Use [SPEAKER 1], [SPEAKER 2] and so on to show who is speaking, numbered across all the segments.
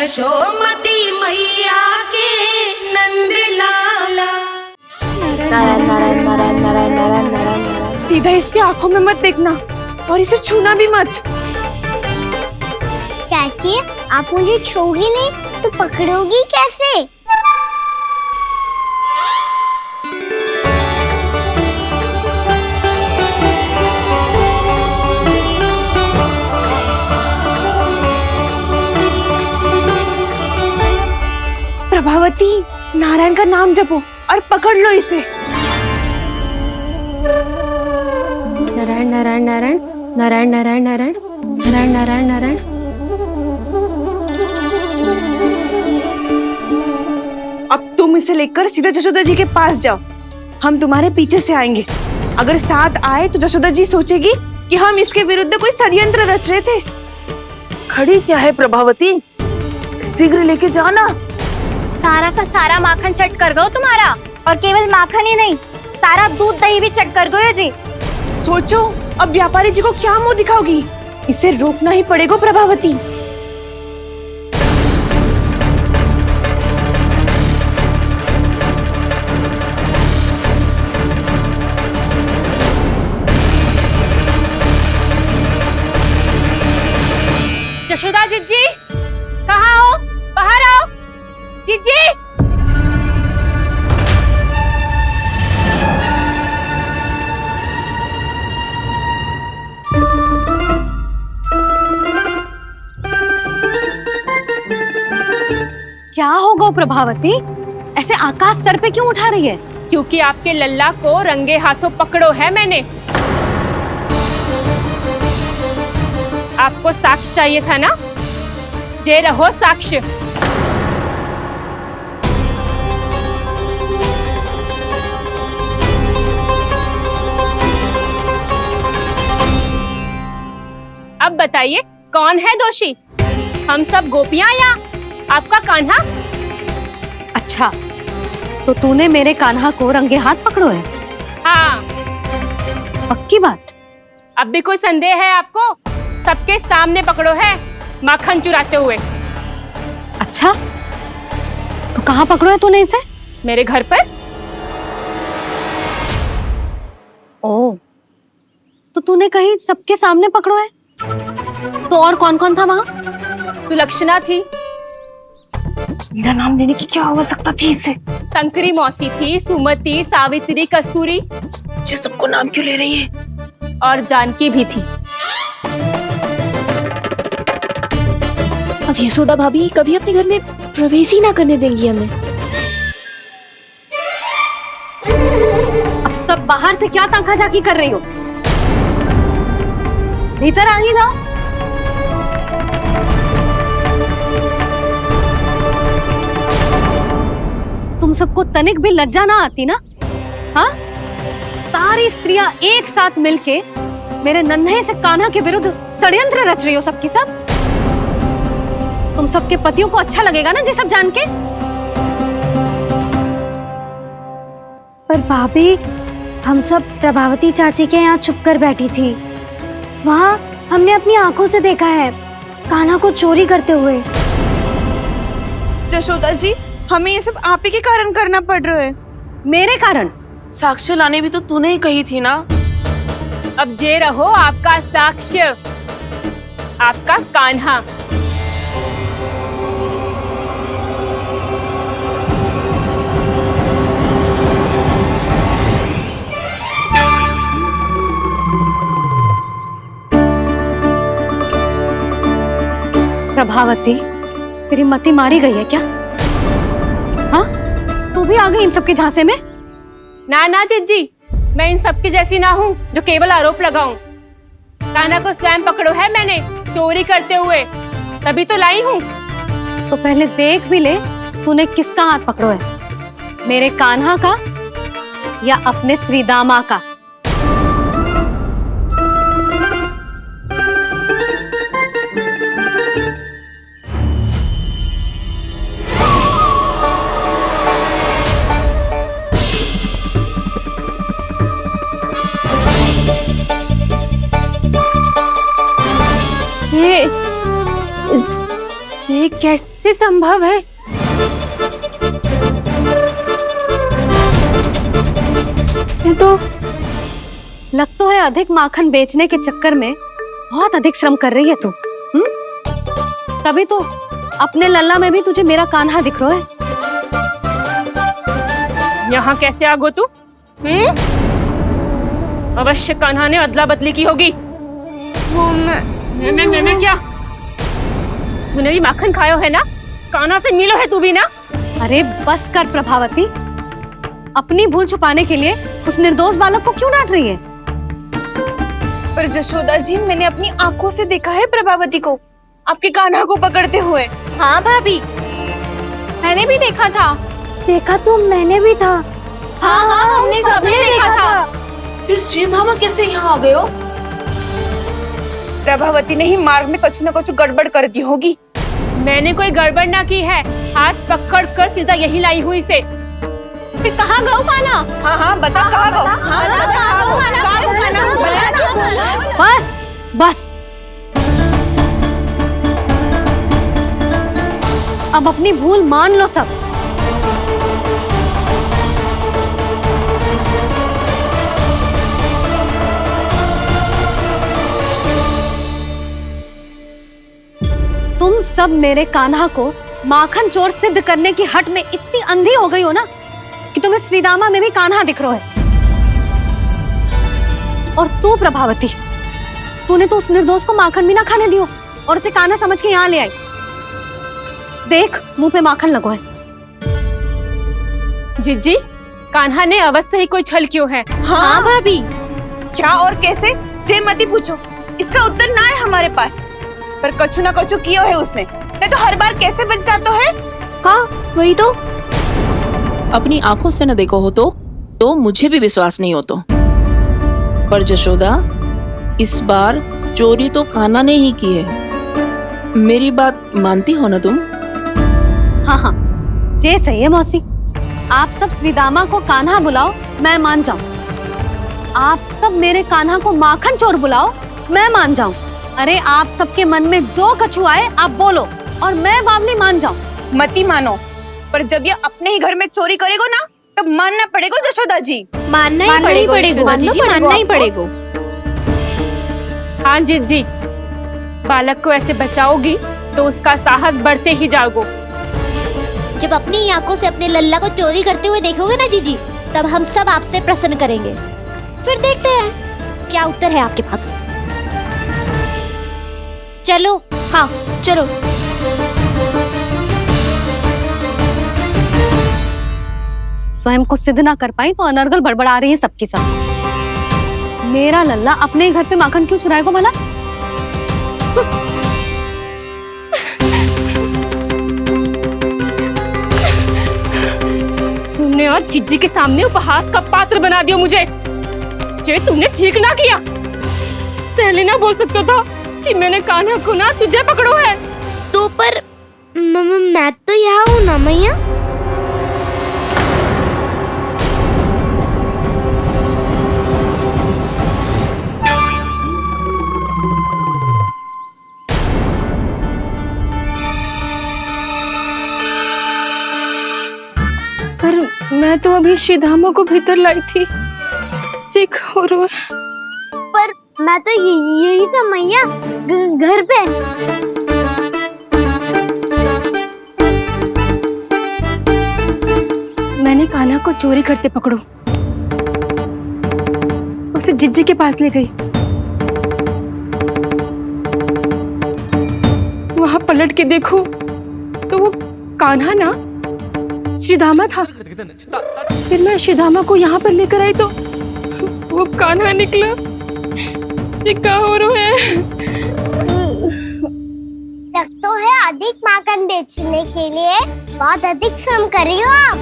[SPEAKER 1] यशोमती मैया के नंद लाला।
[SPEAKER 2] नारायण नारायण नारायण नारायण नारायण नारायण।
[SPEAKER 3] सीधा इसके आंखों में मत देखना और इसे छूना भी मत।
[SPEAKER 2] चाची, आप मुझे छूओगी नहीं तो पकड़ोगी कैसे?
[SPEAKER 3] प्रभावती, नारायण का नाम जपो और पकड़ लो इसे।
[SPEAKER 4] नारायण नारायण नारायण नारायण नारायण नारायण नारायण नारायण नारायण।
[SPEAKER 3] अब तुम इसे लेकर सीधा जशोदा जी के पास जाओ, हम तुम्हारे पीछे से आएंगे। अगर साथ आए तो जशोदा जी सोचेगी कि हम इसके विरुद्ध कोई षड्यंत्र रच रहे थे।
[SPEAKER 5] खड़ी क्या है प्रभावती, शीघ्र लेके जाना।
[SPEAKER 2] सारा का सारा माखन चट कर गयो तुम्हारा, और केवल माखन ही नहीं, सारा दूध दही भी चट कर गयो जी।
[SPEAKER 3] सोचो अब व्यापारी जी को क्या मुंह दिखाओगी। इसे रोकना ही पड़ेगा प्रभावती।
[SPEAKER 4] यशोदा जीजी, कहाँ हो? बाहर आओ जीजी। क्या हो गो प्रभावती, ऐसे आकाश सर पे क्यों उठा रही है?
[SPEAKER 6] क्योंकि आपके लल्ला को रंगे हाथों पकड़ो है मैंने। आपको साक्ष्य चाहिए था ना, जे रहो साक्ष्य। अब बताइए कौन है दोषी, हम सब गोपियां या आपका कान्हा?
[SPEAKER 4] अच्छा, तो तूने मेरे कान्हा को रंगे हाथ पकड़ो है?
[SPEAKER 6] हाँ।
[SPEAKER 4] पक्की बात?
[SPEAKER 6] अब भी कोई संदेह है आपको? सबके सामने पकड़ो है माखन चुराते हुए।
[SPEAKER 4] अच्छा, तो कहाँ पकड़ो है तूने इसे?
[SPEAKER 6] मेरे घर पर।
[SPEAKER 4] ओ, तो तूने कहीं सबके सामने पकड़ो है? तो और कौन कौन था वहाँ?
[SPEAKER 6] सुलक्षणा थी।
[SPEAKER 3] मेरा नाम लेने की क्या आवश्यकता थी इसे?
[SPEAKER 6] संकरी मौसी थी, सुमति, सावित्री, कस्तूरी।
[SPEAKER 5] ये सबको नाम क्यों ले रही है?
[SPEAKER 6] और जानकी भी थी।
[SPEAKER 3] अब यशोदा भाभी कभी अपने घर में प्रवेश ही ना करने देंगी हमें।
[SPEAKER 4] अब सब बाहर से क्या ताका झाकी कर रही हो? भीतर आ ही जाओ। तुम सबको तनिक भी लज्जा ना आती ना? हाँ, सारी स्त्रियां एक साथ मिलके मेरे नन्हे से कान्हा के विरुद्ध षड्यंत्र रच रही हो सबकी सब। तुम सबके पतियों को अच्छा लगेगा ना ये सब जान के?
[SPEAKER 2] पर भाभी, हम सब प्रभावती चाची के यहाँ छुप कर बैठी थी। वहाँ हमने अपनी आंखों से देखा है कान्हा को चोरी करते हुए।
[SPEAKER 5] जशोदा जी, हमें ये सब आप ही के कारण करना पड़ रहा है।
[SPEAKER 4] मेरे कारण?
[SPEAKER 5] साक्ष्य लाने भी तो तूने ही कही थी ना।
[SPEAKER 6] अब जे रहो आपका साक्ष्य, आपका कान्हा।
[SPEAKER 4] प्रभावती, तेरी मति मारी गई है क्या? हाँ, तू भी आ गई इन सबके झांसे में?
[SPEAKER 6] ना ना जिज्जी, मैं इन सबकी जैसी ना हूँ जो केवल आरोप लगाऊं। कान्हा को स्वयं पकड़ो है मैंने चोरी करते हुए, तभी तो लाई हूँ।
[SPEAKER 4] तो पहले देख भी ले तूने किसका हाथ पकड़ो है, मेरे कान्हा का या अपने श्रीदामा का?
[SPEAKER 6] जे ये कैसे संभव है? ये तो
[SPEAKER 4] लग तो है अधिक माखन बेचने के चक्कर में बहुत अधिक श्रम कर रही है तू। तभी तो अपने लल्ला में भी तुझे मेरा कान्हा दिख रहा है।
[SPEAKER 6] यहाँ कैसे आ गो तू? अवश्य कान्हा ने अदला बदली की होगी। मैं क्या? तूने भी माखन खायो है ना? कान्हा से मिलो है तू भी ना?
[SPEAKER 4] अरे बस कर प्रभावती, अपनी भूल छुपाने के लिए उस निर्दोष बालक को क्यों डांट रही है?
[SPEAKER 3] पर जशोदा जी, मैंने अपनी आंखों से देखा है प्रभावती को आपके कान्हा को पकड़ते हुए।
[SPEAKER 1] हाँ भाभी, मैंने भी देखा था।
[SPEAKER 2] देखा तो मैंने भी था।
[SPEAKER 1] हाँ हाँ, हमने सबने देखा था।
[SPEAKER 5] फिर श्रीधामा कैसे यहाँ आ गए हो?
[SPEAKER 3] प्रभावती ने ही मार्ग में कुछ न कुछ गड़बड़ कर दी होगी।
[SPEAKER 6] मैंने कोई गड़बड़ ना की है, हाथ पकड़ कर सीधा यही लाई हुई से।
[SPEAKER 1] फिर कहाँ गौ कान्हा?
[SPEAKER 3] हाँ हाँ, बता कहाँ गो? हाँ बता कहाँ गो? कहाँ गो कान्हा? बता ना।
[SPEAKER 4] बस बस, अब अपनी भूल मान लो सब। तुम सब मेरे कान्हा को माखन चोर सिद्ध करने की हट में इतनी अंधी हो गई हो ना कि तुम्हें श्रीदामा में भी कान्हा दिख रहा है। और तू प्रभावती, तूने तो उस निर्दोष को माखन भी ना खाने दियो और उसे कान्हा समझ के यहाँ ले आई। देख, मुंह पे माखन लगो है।
[SPEAKER 6] जिज्जी, कान्हा ने अवश्य ही कोई छल क्यों है।
[SPEAKER 1] हाँ भाभी।
[SPEAKER 3] क्या और कैसे? जे मती पूछो, इसका उत्तर ना है हमारे पास। पर कछु ना कछु किया है उसने, नहीं तो हर बार कैसे बच जाता है।
[SPEAKER 1] हाँ वही तो।
[SPEAKER 5] अपनी आंखों से न देखो हो तो मुझे भी विश्वास नहीं हो तो। पर जशोदा, इस बार चोरी तो कान्हा ने ही की है। मेरी बात मानती हो ना तुम?
[SPEAKER 4] हाँ हाँ, जे सही है मौसी। आप सब श्रीदामा को कान्हा बुलाओ, मैं मान जाऊं। आप सब मेरे कान्हा को माखन चोर बुलाओ, मैं मान जाऊं। अरे आप सबके मन में जो कछु आए आप बोलो और मैं बावली मान जाऊं।
[SPEAKER 3] मती मानो, पर जब ये अपने ही घर में चोरी करेगा ना, तब मानना पड़ेगा जशोदा जी।
[SPEAKER 1] मानना ही पड़ेगा मानना ही पड़ेगा।
[SPEAKER 6] हाँ जिज्जी, बालक को ऐसे बचाओगी तो उसका साहस बढ़ते ही जाओगे।
[SPEAKER 7] जब अपनी आंखों से अपने लल्ला को चोरी करते हुए देखोगे ना जीजी, तब हम सब आपसे प्रसन्न करेंगे। फिर देखते हैं क्या उत्तर है आपके पास। चलो। हाँ चलो।
[SPEAKER 4] स्वयं को सिद्ध ना कर पाई तो अनर्गल बड़बड़ा रही है सबकी सब। मेरा लल्ला अपने ही घर पे माखन क्यों चुराएगा भला?
[SPEAKER 6] तुमने आज जिज्जी के सामने उपहास का पात्र बना दिया मुझे। ये तुमने ठीक ना किया। पहले ना बोल सकता था कि मैंने कान्हा को ना तुझे पकड़ो है।
[SPEAKER 7] तो पर मैं तो यहाँ हूँ ना मैया।
[SPEAKER 6] पर मैं तो अभी श्रीधामा को भीतर लाई थी। चेक हो रहा है।
[SPEAKER 7] पर मैं तो यही था मैया, घर पे।
[SPEAKER 6] मैंने कान्हा को चोरी करते पकड़ो, उसे जिज्जी के पास ले गई। वहां पलट के देखो तो वो कान्हा ना श्रीधामा था। फिर मैं श्रीधामा को यहाँ पर लेकर आई तो वो कान्हा निकला। ये क्या हो रहा है?
[SPEAKER 7] लग तो है अधिक माखन बेचने के लिए बहुत अधिक श्रम कर रही हो आप।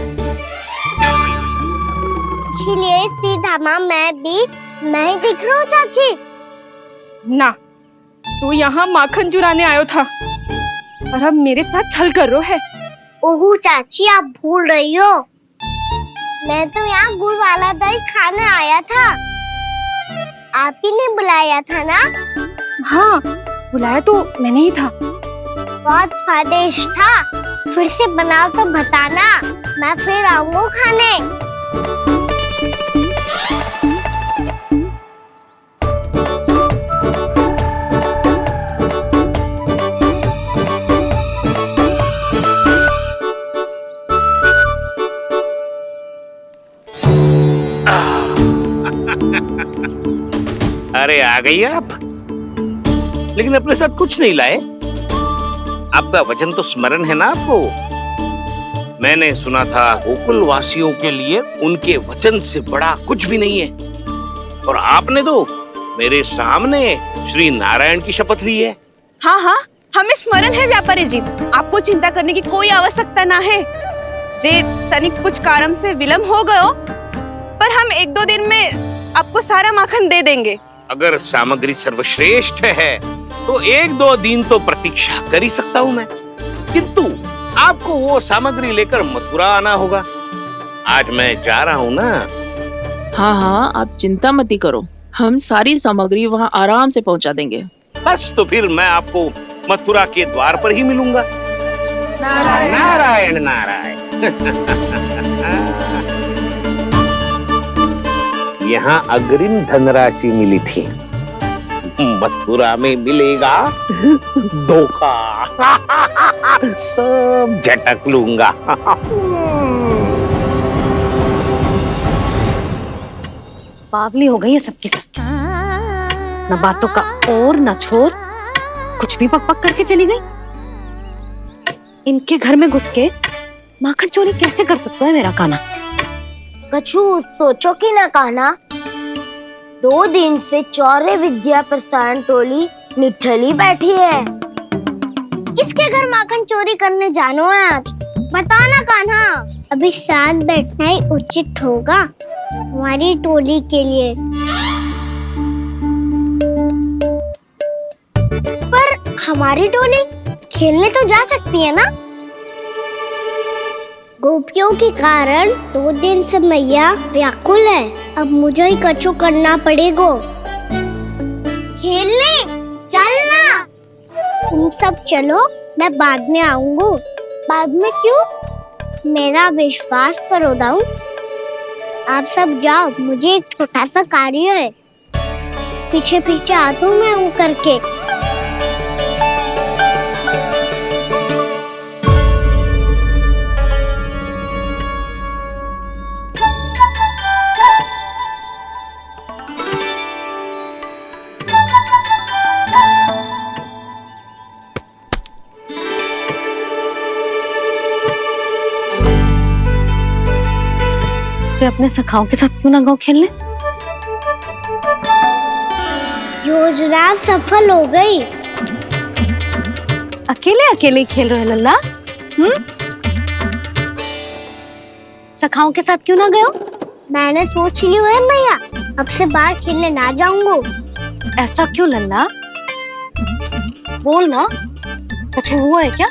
[SPEAKER 7] इसलिए श्रीधामा मैं ही दिख रहा हूँ चाची।
[SPEAKER 6] ना, तू यहाँ माखन चुराने आयो था और अब मेरे साथ छल कर रो है।
[SPEAKER 7] ओह चाची, आप भूल रही हो। मैं तो यहाँ गुड़ वाला दही खाने आया था। आप ही ने बुलाया था ना?
[SPEAKER 6] हाँ, बुलाया तो मैंने ही था।
[SPEAKER 8] बहुत स्वादिष्ट था। फिर से बनाओ तो बताना, मैं फिर आऊंगा खाने।
[SPEAKER 9] अरे आ गई आप, लेकिन अपने साथ कुछ नहीं लाए। आपका वचन तो स्मरण है ना आपको? मैंने सुना था गोकुल वासियों के लिए उनके वचन से बड़ा कुछ भी नहीं है, और आपने तो मेरे सामने श्री नारायण की शपथ ली है।
[SPEAKER 3] हाँ हाँ, हमें स्मरण है व्यापारी जी, आपको चिंता करने की कोई आवश्यकता ना है। जे तनिक कुछ कारण से विलंब हो गयो, पर हम 1-2 दिन में आपको सारा माखन दे देंगे।
[SPEAKER 9] अगर सामग्री सर्वश्रेष्ठ है तो 1-2 दिन तो प्रतीक्षा कर ही सकता हूँ मैं, किंतु आपको वो सामग्री लेकर मथुरा आना होगा। आज मैं जा रहा हूँ ना।
[SPEAKER 5] हाँ हाँ, आप चिंता मत करो, हम सारी सामग्री वहाँ आराम से पहुँचा देंगे।
[SPEAKER 9] बस तो फिर मैं आपको मथुरा के द्वार पर ही मिलूंगा। नारायण नारायण। यहाँ अग्रिम धनराशि मिली थी, मथुरा में मिलेगा धोखा। सब झटक लूंगा।
[SPEAKER 4] बावली हो गई है सबकी सब, न बातों का और न छोर, कुछ भी पक पक करके चली गई। इनके घर में घुस के माखन चोरी कैसे कर सकता है मेरा काना?
[SPEAKER 8] कछु सोचो कि ना कान्हा, 2 दिन से चौर्य विद्या प्रसारण टोली निठली बैठी है। किसके घर माखन चोरी करने जानो है आज? बताना कान्हा। अभी साथ बैठना ही उचित होगा हमारी टोली के लिए। पर हमारी टोली खेलने तो जा सकती है ना? गोपियों के कारण 2 दिन से मैया व्याकुल है, अब मुझे ही कछु करना पड़ेगा। खेलने चलना। तुम सब चलो, मैं बाद में आऊंगा। बाद में क्यों? मेरा विश्वास करो दाऊ। आप सब जाओ, मुझे एक छोटा सा कार्य है। पीछे पीछे आता हूँ मैं करके।
[SPEAKER 4] अपने सखाओं के साथ क्यों ना गाँव खेलने?
[SPEAKER 8] योजना सफल हो गई।
[SPEAKER 4] अकेले अकेले खेल रहे लल्ला? सखाओं के साथ क्यों ना गए?
[SPEAKER 8] मैंने सोच लिया है मैया, अब से बाहर खेलने ना जाऊंगा।
[SPEAKER 4] ऐसा क्यों लल्ला? बोल ना, कुछ हुआ है क्या?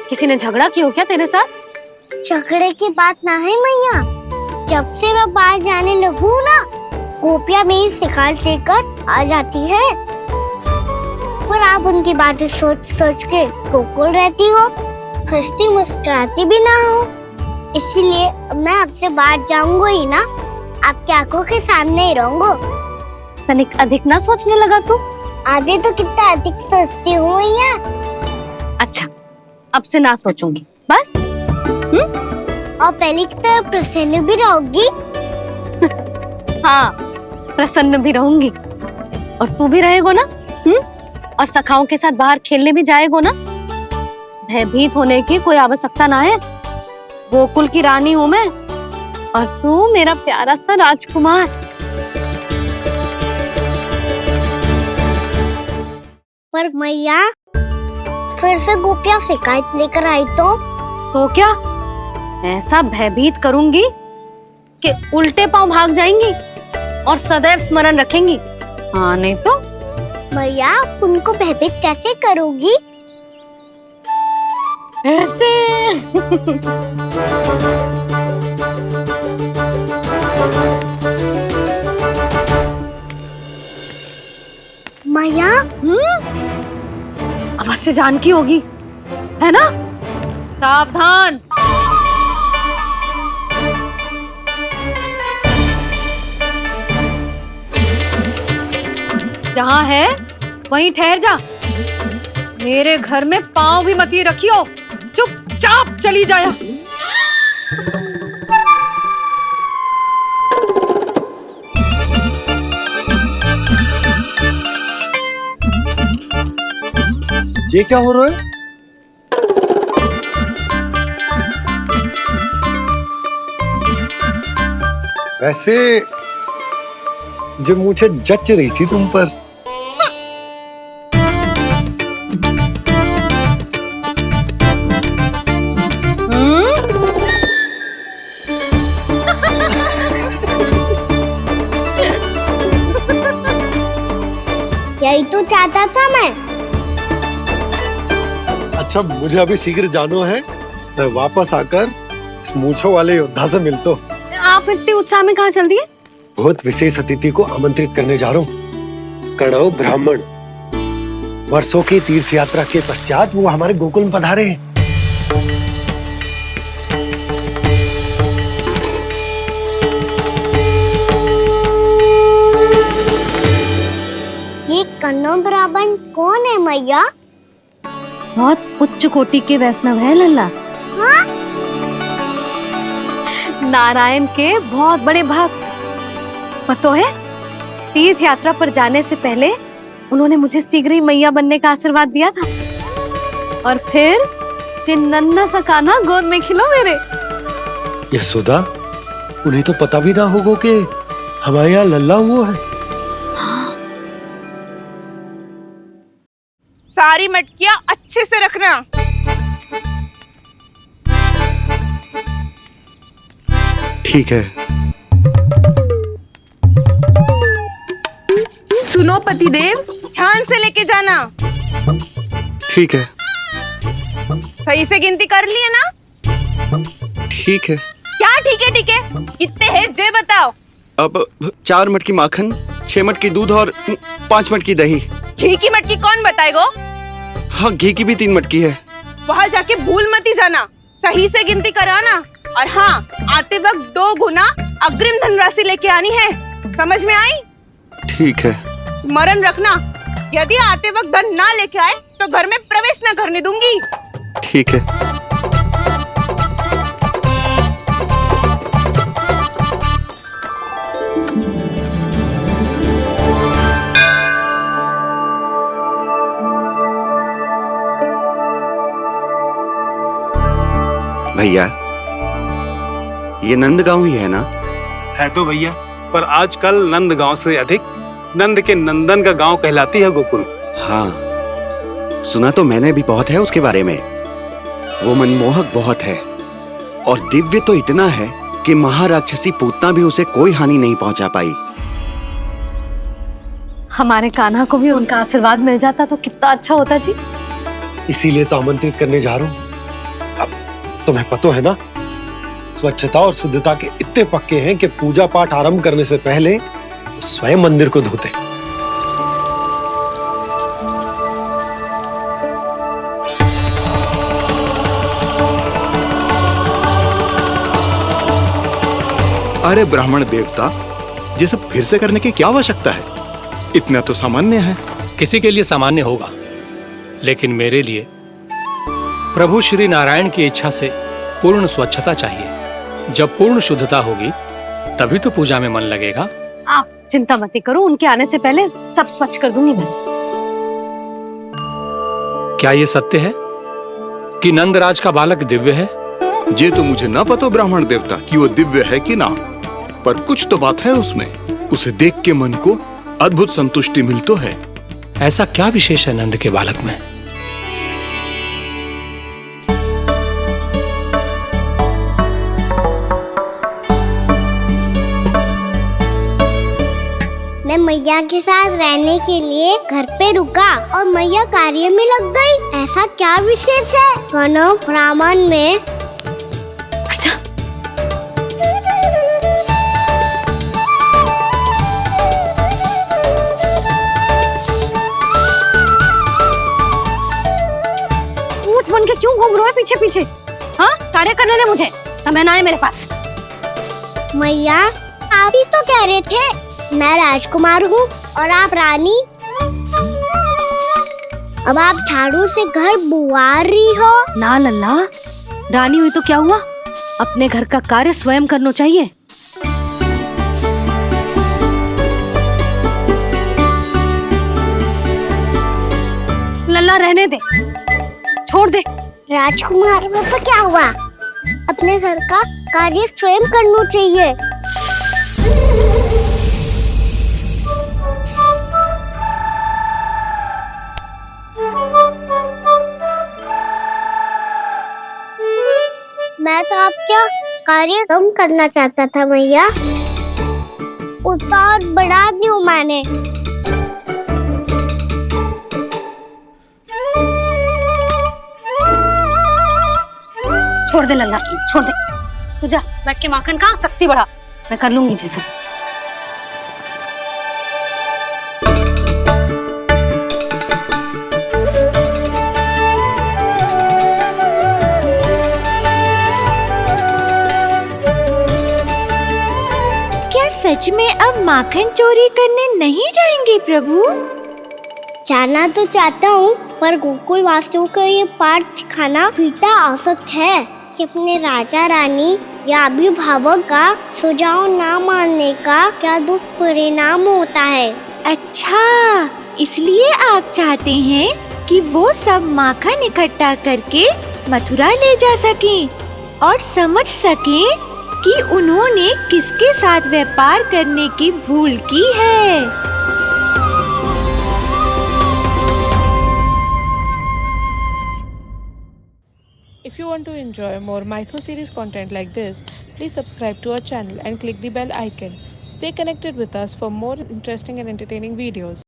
[SPEAKER 4] किसी ने झगड़ा किया हो क्या तेरे साथ?
[SPEAKER 8] झगड़े की बात ना है मैया, जब से मैं बाहर जाने लगू ना, गोपियां मेरी शिकार लेकर आ जाती है। पर आप उनकी बातें सोच सोच के गोकुल रहती हो, हंसती मुस्कुराती भी ना हो। इसलिए मैं आपसे बाहर जाऊंगा ही ना, आपकी आंखों के सामने ही रहूंगा।
[SPEAKER 4] तनिक अधिक ना सोचने लगा तू?
[SPEAKER 8] आगे तो कितना अधिक सोचती हूँ मैया।
[SPEAKER 4] अच्छा, अब से ना सोचूंगी बस।
[SPEAKER 8] और पहले की तरह प्रसन्न भी रहोगी?
[SPEAKER 4] हाँ, प्रसन्न भी रहूंगी। और तू भी रहेगा ना? और सखाओं के साथ बाहर खेलने भी जाएगा ना? भयभीत होने की कोई आवश्यकता ना है। गोकुल की रानी हूँ मैं, और तू मेरा प्यारा सा राजकुमार।
[SPEAKER 8] पर मैया, फिर से गोपियां शिकायत लेकर आई तो
[SPEAKER 4] क्या? ऐसा भयभीत करूंगी कि उल्टे पांव भाग जाएंगी और सदैव स्मरण रखेंगी। हाँ नहीं तो?
[SPEAKER 8] मैया, आप उनको भयभीत कैसे करोगी?
[SPEAKER 4] ऐसे।
[SPEAKER 8] मैया,
[SPEAKER 4] आवाज से जानकी होगी, है ना? सावधान। जहां है वहीं ठहर जा। मेरे घर में पांव भी मत ही रखियो, चुपचाप चली जाया।
[SPEAKER 10] ये क्या हो रहा है? वैसे जो मुझे जच रही थी तुम पर।
[SPEAKER 8] यही तो चाहता था मैं।
[SPEAKER 10] अच्छा, मुझे अभी शीघ्र जाना है। मैं वापस आकर इस मूंछों वाले योद्धा से मिलता हूँ।
[SPEAKER 4] आप इतने उत्साह में कहाँ चल दिए?
[SPEAKER 10] बहुत विशेष अतिथि को आमंत्रित करने जा रहा हूँ। कणव ब्राह्मण। वर्षों की तीर्थ यात्रा के पश्चात वो हमारे गोकुल में पधारे हैं।
[SPEAKER 8] ये कन्नौ ब्राह्मण कौन है मैया?
[SPEAKER 2] बहुत उच्च कोटि के वैष्णव है लल्ला।
[SPEAKER 8] हाँ?
[SPEAKER 4] नारायण के बहुत बड़े भक्त। पता है, तीर्थ यात्रा पर जाने से पहले उन्होंने मुझे शीघ्र ही मैया बनने का आशीर्वाद दिया था। और फिर चिन्नन्ना सा कान्हा गोद में खिलो मेरे।
[SPEAKER 10] यशोदा, उन्हें तो पता भी ना होगा कि हमारे यहाँ लल्ला हुआ है।
[SPEAKER 3] सारी मटकियां अच्छे से रखना।
[SPEAKER 10] ठीक है।
[SPEAKER 3] सुनो पतिदेव, ध्यान से लेके जाना।
[SPEAKER 10] ठीक है।
[SPEAKER 3] सही से गिनती कर लिए ना?
[SPEAKER 10] ठीक है।
[SPEAKER 3] क्या ठीक है ठीक है? कितने हैं जे बताओ।
[SPEAKER 11] अब 4 मटकी माखन, 6 मटकी दूध और 5 मटकी दही।
[SPEAKER 3] घी की मटकी कौन बताएगा?
[SPEAKER 11] हाँ, घी की भी 3 मटकी है।
[SPEAKER 3] वहाँ जाके भूल मत ही जाना, सही से गिनती कराना। और हाँ, आते वक्त 2 गुना अग्रिम धनराशि लेके आनी है। समझ में आई?
[SPEAKER 11] ठीक है।
[SPEAKER 3] स्मरण रखना, यदि आते वक्त धन ना लेके आए तो घर में प्रवेश न करने दूंगी।
[SPEAKER 11] ठीक है। भैया, ये नंदगांव ही है ना?
[SPEAKER 12] है तो भैया, पर आजकल नंदगांव से अधिक नंद के नंदन का गांव कहलाती है गोकुल।
[SPEAKER 11] हाँ, सुना तो मैंने भी बहुत है उसके बारे में। वो मनमोहक बहुत है और दिव्य तो इतना है कि महाराक्षसी पूतना भी उसे कोई हानि नहीं पहुंचा पाई।
[SPEAKER 4] हमारे कान्हा को भी उनका आशीर्वाद मिल जाता तो कितना अच्छा होता जी।
[SPEAKER 10] इसीलिए तो आमंत्रित करने जा रहा हूँ। अब तुम्हें पता है ना, स्वच्छता और शुद्धता के इतने पक्के हैं कि पूजा पाठ आरंभ करने से पहले स्वयं मंदिर को धोते।
[SPEAKER 11] अरे ब्राह्मण देवता, ये सब फिर से करने की क्या आवश्यकता है? इतना तो सामान्य है।
[SPEAKER 12] किसी के लिए सामान्य होगा, लेकिन मेरे लिए प्रभु श्री नारायण की इच्छा से पूर्ण स्वच्छता चाहिए। जब पूर्ण शुद्धता होगी तभी तो पूजा में मन लगेगा।
[SPEAKER 4] आप चिंता मत करो, उनके आने से पहले सब स्वच्छ कर दूंगी मैं।
[SPEAKER 12] क्या ये सत्य है कि नंदराज का बालक दिव्य है?
[SPEAKER 11] ये तो मुझे ना पता ब्राह्मण देवता कि वो दिव्य है कि ना, पर कुछ तो बात है उसमें। उसे देख के मन को अद्भुत संतुष्टि मिल तो है।
[SPEAKER 12] ऐसा क्या विशेष है नंद के बालक में?
[SPEAKER 8] मैं मैया के साथ रहने के लिए घर पे रुका और मैया कार्य में लग गई। ऐसा क्या विशेष है कन्नौ ब्राह्मण में?
[SPEAKER 4] अच्छा, क्यों घूम रहे हो पीछे पीछे? हाँ, कार्य करने दे मुझे, समय ना है मेरे पास।
[SPEAKER 8] मैया आप ही तो कह रहे थे मैं राजकुमार हूँ और आप रानी। अब आप झाड़ू से घर बुआर रही हो।
[SPEAKER 4] ना लल्ला, रानी हुई तो क्या हुआ, अपने घर का कार्य स्वयं करना चाहिए। लल्ला रहने दे, छोड़ दे।
[SPEAKER 8] राजकुमार में तो क्या हुआ, अपने घर का कार्य स्वयं करना चाहिए। मैं तो आपका कार्य कम करना चाहता था मैया, उतना और बढ़ा दूं मैंने।
[SPEAKER 4] छोड़ दे लल्ला, छोड़ दे। तू जा बैठ के माखन खा, शक्ति बढ़ा, मैं कर लूंगी जैसे।
[SPEAKER 13] क्या सच में अब माखन चोरी करने नहीं जाएंगे प्रभु?
[SPEAKER 8] जाना तो चाहता हूँ, पर गोकुल वासियों को ये पाठ सिखाना पिता आवश्यक है कि अपने राजा रानी या अभिभावक का सुझाव ना मानने का क्या दुष्परिणाम होता है।
[SPEAKER 13] अच्छा, इसलिए आप चाहते हैं कि वो सब माखन इकट्ठा करके मथुरा ले जा सकें और समझ सकें कि उन्होंने किसके साथ व्यापार करने की भूल की है।
[SPEAKER 14] If you want to enjoy more Mythos series content like this, please subscribe to our channel and click the bell icon. Stay connected with us for more interesting and entertaining videos.